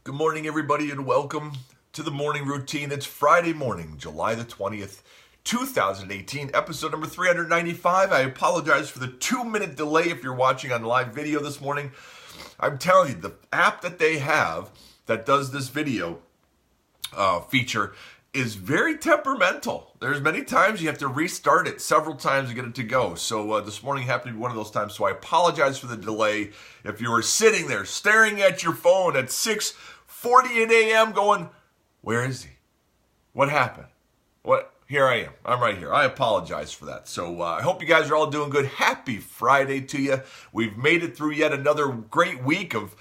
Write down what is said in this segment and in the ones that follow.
Good morning, everybody, and welcome to the morning routine. It's Friday morning, July the 20th, 2018, episode number 395. I apologize for the 2-minute delay if you're watching on live video this morning. I'm telling you, the app that they have that does this video feature is very temperamental. There's many times you have to restart it several times to get it to go. So this morning happened to be one of those times, so I apologize for the delay. If you were sitting there staring at your phone at 6:40 a.m. going, where is he? What happened? What? Here I am. I'm right here. I apologize for that. So I hope you guys are all doing good. Happy Friday to you. We've made it through yet another great week of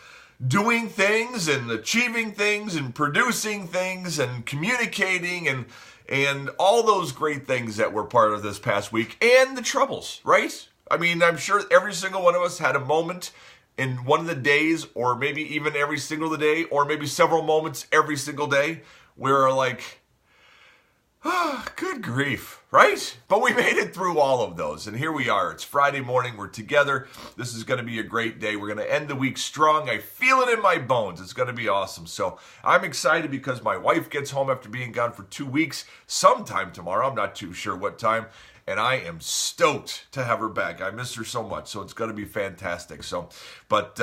doing things and achieving things and producing things and communicating and all those great things that were part of this past week and the troubles, right? I mean, I'm sure every single one of us had a moment in one of the days, or maybe even every single day, or maybe several moments every single day where we're like, good grief, right? But we made it through all of those, and here we are. It's Friday morning. We're together. This is going to be a great day. We're going to end the week strong. I feel it in my bones. It's going to be awesome. So I'm excited because my wife gets home after being gone for 2 weeks, sometime tomorrow. I'm not too sure what time, and I am stoked to have her back. I miss her so much, so it's going to be fantastic. But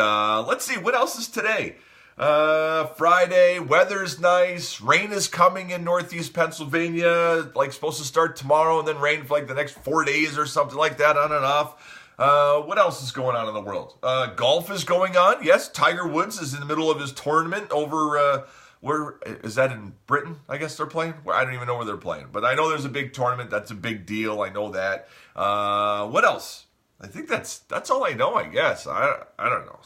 let's see, what else is today? Friday, weather's nice, rain is coming in northeast Pennsylvania, like supposed to start tomorrow and then rain for like the next 4 days or something like that, on and off. What else is going on in the world? Golf is going on. Yes, Tiger Woods is in the middle of his tournament over, where is that, in Britain? I guess they're playing. I don't even know where they're playing, but I know there's a big tournament. That's a big deal. I know that. What else? I think that's all I know, I guess. I don't know.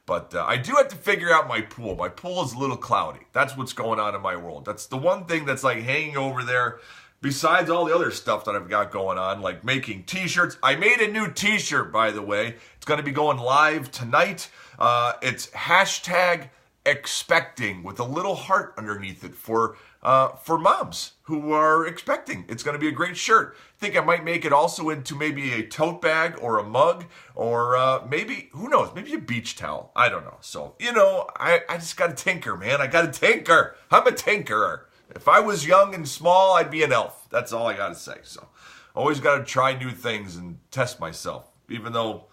But I do have to figure out my pool. My pool is a little cloudy. That's what's going on in my world. That's the one thing that's like hanging over there, besides all the other stuff that I've got going on, like making t-shirts. I made a new t-shirt, by the way. It's going to be going live tonight. It's hashtag expecting with a little heart underneath it for moms who are expecting. It's going to be a great shirt. I think I might make it also into maybe a tote bag or a mug or maybe, who knows, maybe a beach towel. I don't know. So, I just got to tinker, man. I got to tinker. I'm a tinkerer. If I was young and small, I'd be an elf. That's all I got to say. So, always got to try new things and test myself, even though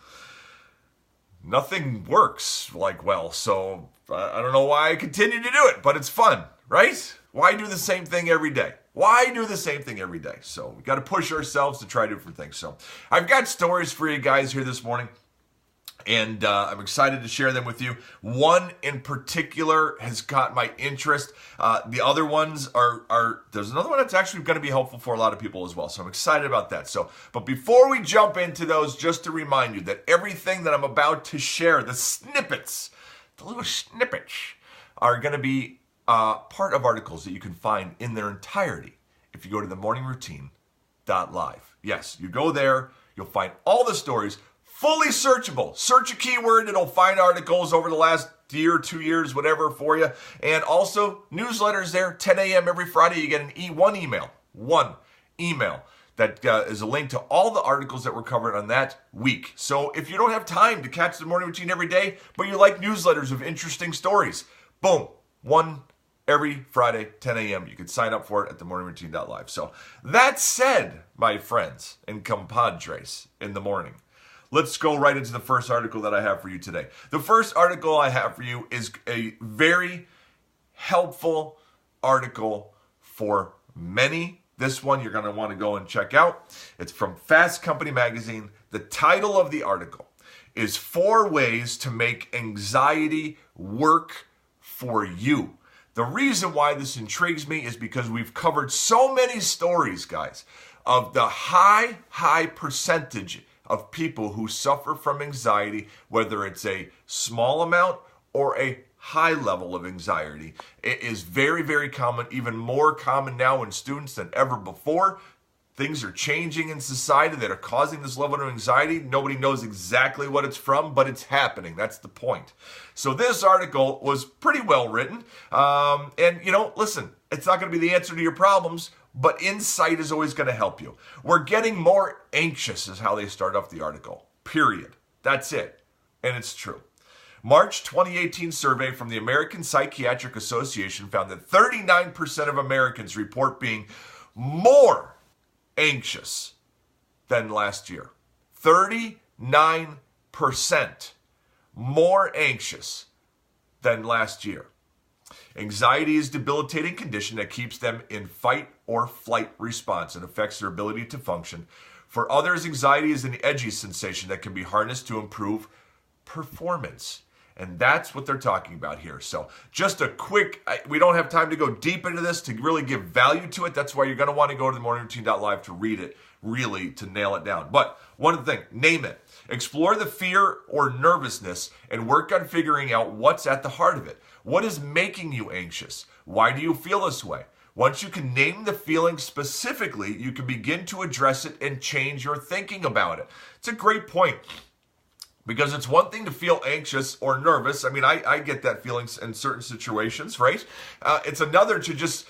nothing works well. So, I don't know why I continue to do it, but it's fun, right? Why do the same thing every day? Why do the same thing every day? So we got to push ourselves to try different things. So I've got stories for you guys here this morning, and I'm excited to share them with you. One in particular has got my interest. The other ones there's another one that's actually going to be helpful for a lot of people as well. So I'm excited about that. But before we jump into those, just to remind you that everything that I'm about to share, the snippets, the little snippets, are going to be part of articles that you can find in their entirety if you go to themorningroutine.live. Yes, you go there, you'll find all the stories, fully searchable. Search a keyword, it'll find articles over the last year, 2 years, whatever for you. And also newsletters there, 10 a.m. every Friday. You get one email that is a link to all the articles that were covered on that week. So if you don't have time to catch the morning routine every day, but you like newsletters of interesting stories, boom, one every Friday, 10 a.m. You can sign up for it at themorningroutine.live. So that said, my friends and compadres in the morning, let's go right into the first article that I have for you today. The first article I have for you is a very helpful article for many. This one you're going to want to go and check out. It's from Fast Company magazine. The title of the article is 4 Ways to Make Anxiety Work for You. The reason why this intrigues me is because we've covered so many stories, guys, of the high percentage of people who suffer from anxiety, whether it's a small amount or a high level of anxiety. It is very, very common, even more common now in students than ever before. Things are changing in society that are causing this level of anxiety. Nobody knows exactly what it's from, but it's happening. That's the point. So this article was pretty well written. Listen, it's not going to be the answer to your problems, but insight is always going to help you. We're getting more anxious is how they start off the article. Period. That's it. And it's true. March 2018 survey from the American Psychiatric Association found that 39% of Americans report being more anxious than last year. 39% more anxious than last year. Anxiety is a debilitating condition that keeps them in fight or flight response and affects their ability to function. For others, anxiety is an edgy sensation that can be harnessed to improve performance. And that's what they're talking about here. So just a quick, we don't have time to go deep into this to really give value to it. That's why you're going to want to go to themorningroutine.live to read it, really to nail it down. But one thing, name it. Explore the fear or nervousness and work on figuring out what's at the heart of it. What is making you anxious? Why do you feel this way? Once you can name the feeling specifically, you can begin to address it and change your thinking about it. It's a great point. Because it's one thing to feel anxious or nervous. I mean, I get that feeling in certain situations, right? It's another to just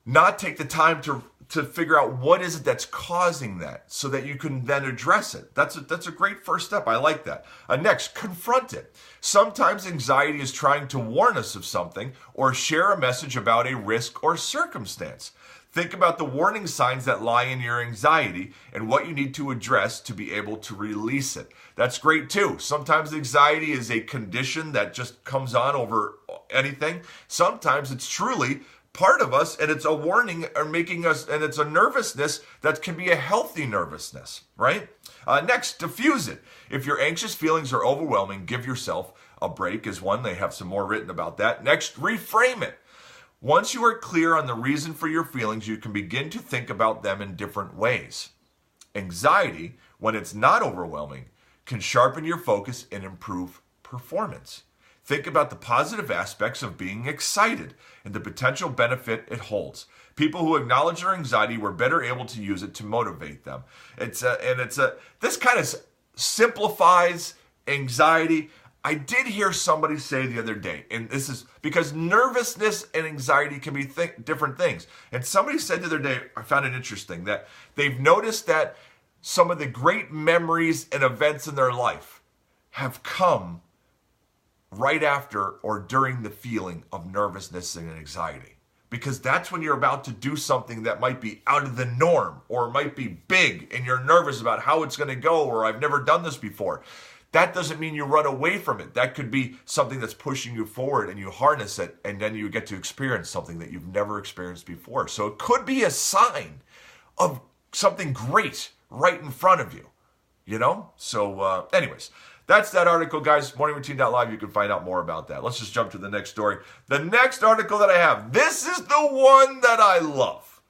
not take the time to figure out what is it that's causing that so that you can then address it. That's a great first step. I like that. Next, confront it. Sometimes anxiety is trying to warn us of something or share a message about a risk or circumstance. Think about the warning signs that lie in your anxiety and what you need to address to be able to release it. That's great too. Sometimes anxiety is a condition that just comes on over anything. Sometimes it's truly part of us and it's a warning or making us, and it's a nervousness that can be a healthy nervousness, right? Next, diffuse it. If your anxious feelings are overwhelming, give yourself a break is one. They have some more written about that. Next, reframe it. Once you are clear on the reason for your feelings, you can begin to think about them in different ways. Anxiety, when it's not overwhelming, can sharpen your focus and improve performance. Think about the positive aspects of being excited and the potential benefit it holds. People who acknowledge their anxiety were better able to use it to motivate them. This kind of simplifies anxiety. I did hear somebody say the other day, and this is because nervousness and anxiety can be different things. And somebody said the other day, I found it interesting, that they've noticed that some of the great memories and events in their life have come right after or during the feeling of nervousness and anxiety. Because that's when you're about to do something that might be out of the norm or might be big and you're nervous about how it's going to go, or I've never done this before. That doesn't mean you run away from it. That could be something that's pushing you forward and you harness it, and then you get to experience something that you've never experienced before. So it could be a sign of something great right in front of you, you know? So anyways, that's that article, guys. Morningroutine.live. You can find out more about that. Let's just jump to the next story. The next article that I have, this is the one that I love.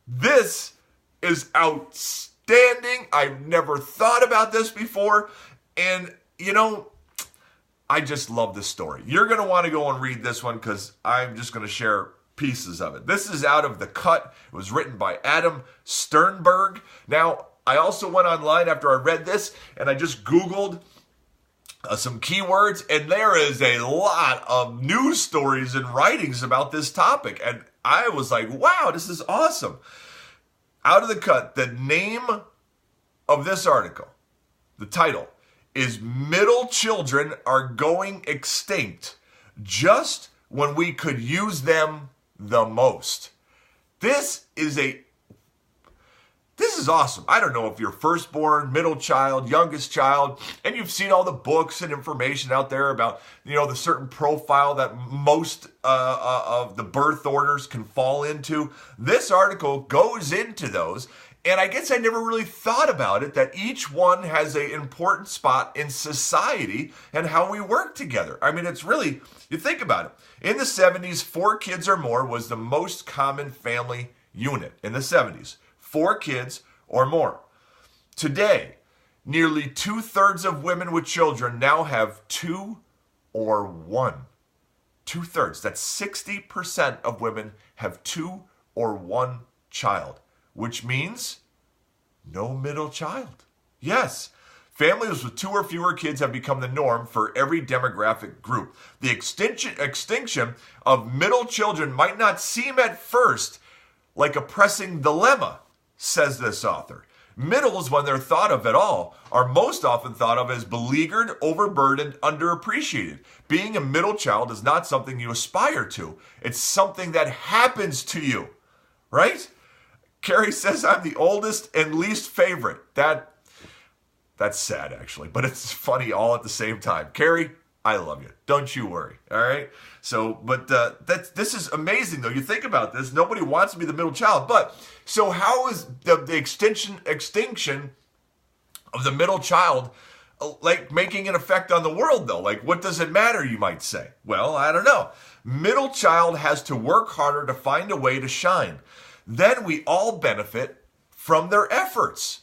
This is outstanding. I've never thought about this before. And, you know, I just love this story. You're going to want to go and read this one because I'm just going to share pieces of it. This is out of The Cut. It was written by Adam Sternberg. Now, I also went online after I read this and I just Googled some keywords, and there is a lot of news stories and writings about this topic. And I was like, wow, this is awesome. Out of The Cut, the name of this article, the title, is Middle Children Are Going Extinct Just When We Could Use Them the Most. This is awesome. I don't know if you're firstborn, middle child, youngest child, and you've seen all the books and information out there about, you know, the certain profile that most of the birth orders can fall into. This article goes into those. And I guess I never really thought about it, that each one has an important spot in society and how we work together. I mean, it's really, you think about it. In the 70s, 4 kids or more was the most common family unit. In the 70s, 4 kids or more. Today, nearly 2/3 of women with children now have 2 or 1. 2/3. That's 60% of women have 2 or 1 child. Which means no middle child. Yes, families with 2 or fewer kids have become the norm for every demographic group. The extinction of middle children might not seem at first like a pressing dilemma, says this author. Middles, when they're thought of at all, are most often thought of as beleaguered, overburdened, underappreciated. Being a middle child is not something you aspire to. It's something that happens to you, right? Carrie says I'm the oldest and least favorite. That's sad, actually, but it's funny all at the same time. Carrie, I love you. Don't you worry, all right? So, but this is amazing, though. You think about this. Nobody wants to be the middle child. But, so how is the extinction of the middle child like making an effect on the world, though? Like, what does it matter, you might say? Well, I don't know. Middle child has to work harder to find a way to shine. Then we all benefit from their efforts.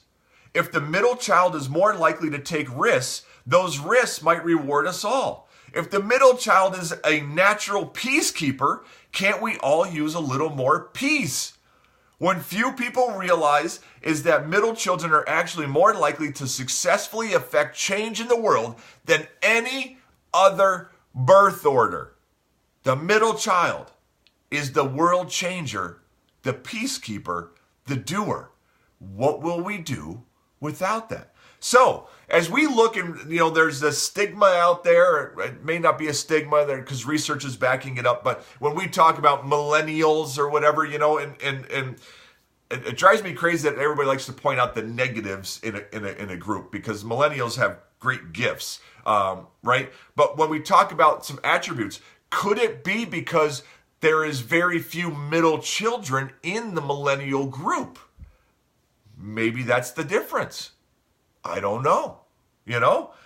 If the middle child is more likely to take risks, those risks might reward us all. If the middle child is a natural peacekeeper, can't we all use a little more peace? What few people realize is that middle children are actually more likely to successfully affect change in the world than any other birth order. The middle child is the world changer, the peacekeeper, the doer. What will we do without that? So, as we look and, there's this stigma out there. It may not be a stigma there because research is backing it up. But when we talk about millennials or whatever, and it drives me crazy that everybody likes to point out the negatives in a group because millennials have great gifts, right? But when we talk about some attributes, could it be because there is very few middle children in the millennial group? Maybe that's the difference. I don't know,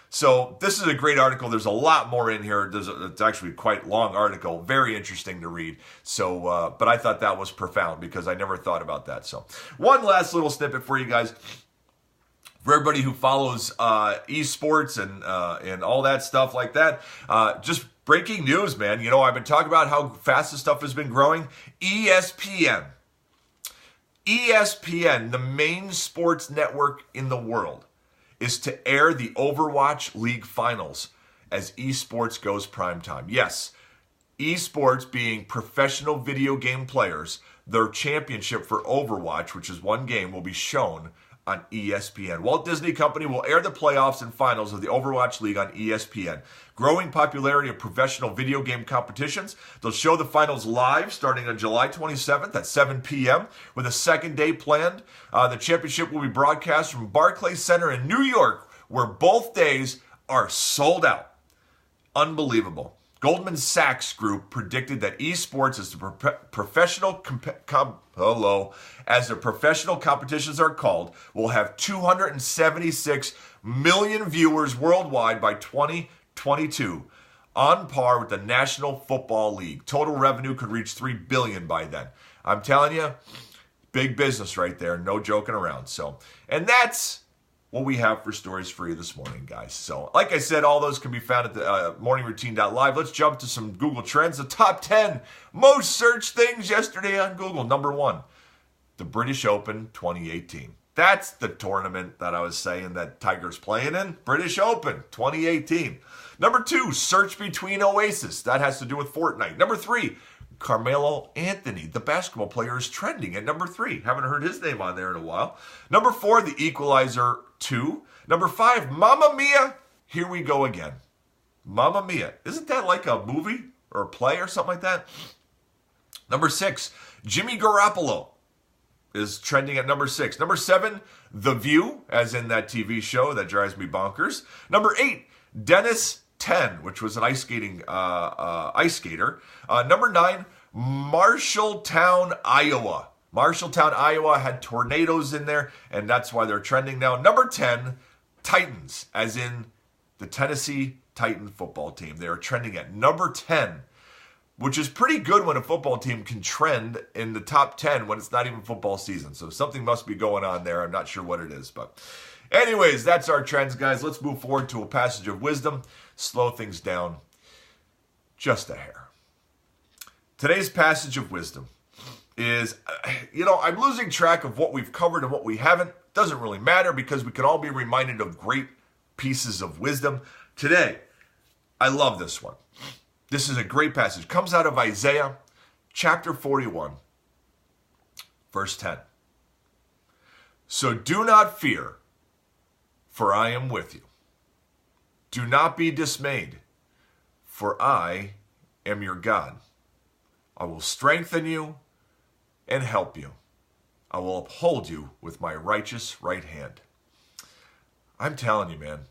So this is a great article. There's a lot more in here. It's actually a quite long article, very interesting to read. So, but I thought that was profound because I never thought about that. So one last little snippet for you guys. For everybody who follows esports and all that stuff like that, just breaking news, man. I've been talking about how fast this stuff has been growing. ESPN, the main sports network in the world, is to air the Overwatch League finals as esports goes primetime. Yes, esports being professional video game players, their championship for Overwatch, which is one game, will be shown on ESPN. Walt Disney Company will air the playoffs and finals of the Overwatch League on ESPN. Growing popularity of professional video game competitions, they'll show the finals live starting on July 27th at 7 p.m. with a second day planned. The championship will be broadcast from Barclays Center in New York, where both days are sold out. Unbelievable. Goldman Sachs Group predicted that esports as the professional competitions are called, will have 276 million viewers worldwide by 2022, on par with the National Football League. Total revenue could reach $3 billion by then. I'm telling you, big business right there. No joking around. So, and that's what we have for Stories for you this morning, guys. So, like I said, all those can be found at the morningroutine.live. Let's jump to some Google Trends. The top 10 most searched things yesterday on Google. Number 1, the British Open 2018. That's the tournament that I was saying that Tiger's playing in. British Open 2018. Number 2, search between Oasis. That has to do with Fortnite. Number 3, Carmelo Anthony, the basketball player, is trending at number 3. Haven't heard his name on there in a while. Number 4, The Equalizer 2. Number 5, Mamma Mia, Here We Go Again. Mamma Mia. Isn't that like a movie or a play or something like that? Number 6, Jimmy Garoppolo is trending at number 6. Number 7, The View, as in that TV show that drives me bonkers. Number 8, Dennis 10, which was an ice skater. Number 9, Marshalltown, Iowa. Marshalltown, Iowa had tornadoes in there, and that's why they're trending now. Number 10, Titans, as in the Tennessee Titan football team. They are trending at number 10, which is pretty good when a football team can trend in the top 10 when it's not even football season. So something must be going on there. I'm not sure what it is, but anyways, that's our trends, guys. Let's move forward to a passage of wisdom. Slow things down just a hair. Today's passage of wisdom is, I'm losing track of what we've covered and what we haven't. Doesn't really matter because we can all be reminded of great pieces of wisdom. Today, I love this one. This is a great passage. Comes out of Isaiah chapter 41, verse 10. So do not fear, for I am with you. Do not be dismayed, for I am your God. I will strengthen you and help you. I will uphold you with my righteous right hand. I'm telling you, man,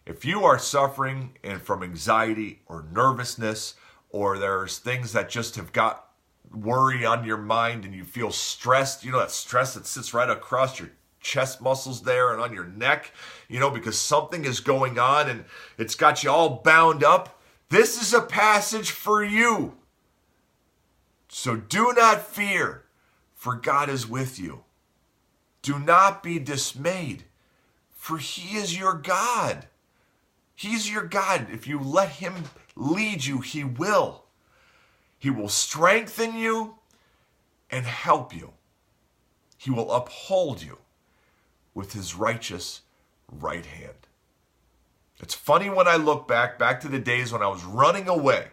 if you are suffering from anxiety or nervousness, or there's things that just have got worry on your mind and you feel stressed, that stress that sits right across your chest muscles there and on your neck, because something is going on and it's got you all bound up. This is a passage for you. So do not fear, for God is with you. Do not be dismayed, for he is your God. He's your God. If you let him lead you, he will. He will strengthen you and help you. He will uphold you with his righteous right hand. It's funny when I look back to the days when I was running away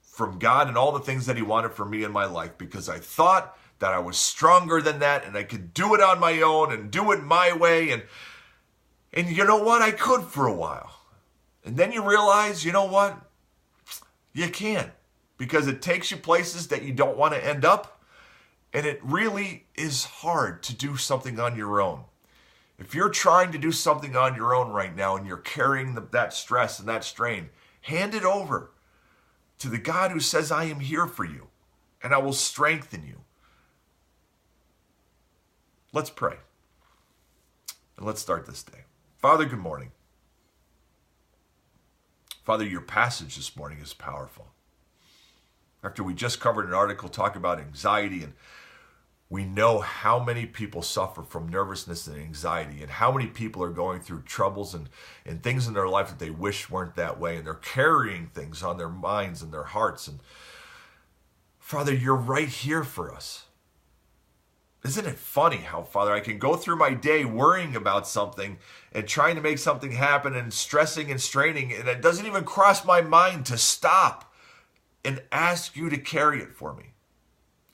from God and all the things that he wanted for me in my life, because I thought that I was stronger than that and I could do it on my own and do it my way. And you know what? I could for a while. And then you realize, you know what? You can't, because it takes you places that you don't want to end up. And it really is hard to do something on your own. If you're trying to do something on your own right now and you're carrying that stress and that strain, hand it over to the God who says, I am here for you and I will strengthen you. Let's pray. And let's start this day. Father, good morning. Father, your passage this morning is powerful. After we just covered an article talking about anxiety, and we know how many people suffer from nervousness and anxiety, and how many people are going through troubles and things in their life that they wish weren't that way, and they're carrying things on their minds and their hearts. And Father, you're right here for us. Isn't it funny how, Father, I can go through my day worrying about something and trying to make something happen and stressing and straining, and it doesn't even cross my mind to stop and ask you to carry it for me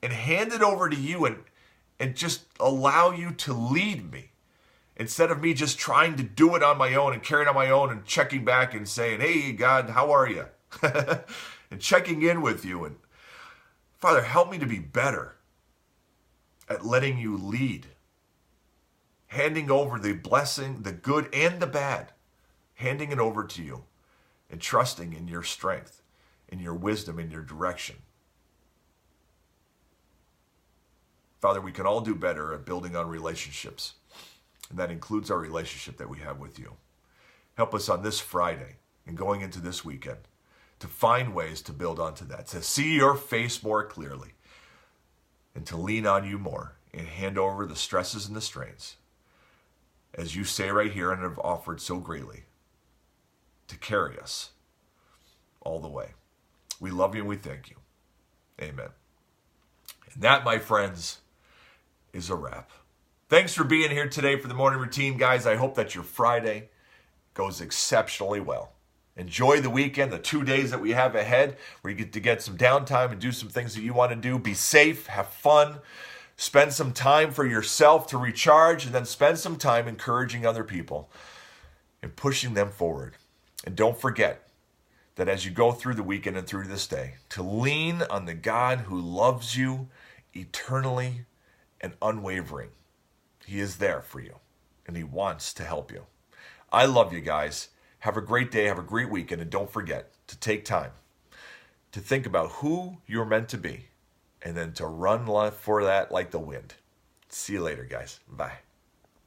and hand it over to you and just allow you to lead me, instead of me just trying to do it on my own and carrying on my own and checking back and saying, hey, God, how are you? And checking in with you. And Father, help me to be better at letting you lead, handing over the blessing, the good and the bad, handing it over to you and trusting in your strength, in your wisdom, in your direction. Father, we can all do better at building on relationships, and that includes our relationship that we have with you. Help us on this Friday and going into this weekend to find ways to build onto that, to see your face more clearly, and to lean on you more and hand over the stresses and the strains, as you say right here and have offered so greatly, to carry us all the way. We love you and we thank you. Amen. And that, my friends, is a wrap. Thanks for being here today for the morning routine, guys. I hope that your Friday goes exceptionally well. Enjoy the weekend, the 2 days that we have ahead, where you get to get some downtime and do some things that you want to do. Be safe, have fun, spend some time for yourself to recharge, and then spend some time encouraging other people and pushing them forward. And don't forget that as you go through the weekend and through this day, to lean on the God who loves you eternally and unwavering. He is there for you, and he wants to help you. I love you guys. Have a great day. Have a great weekend. And don't forget to take time to think about who you're meant to be, and then to run for that like the wind. See you later, guys. Bye.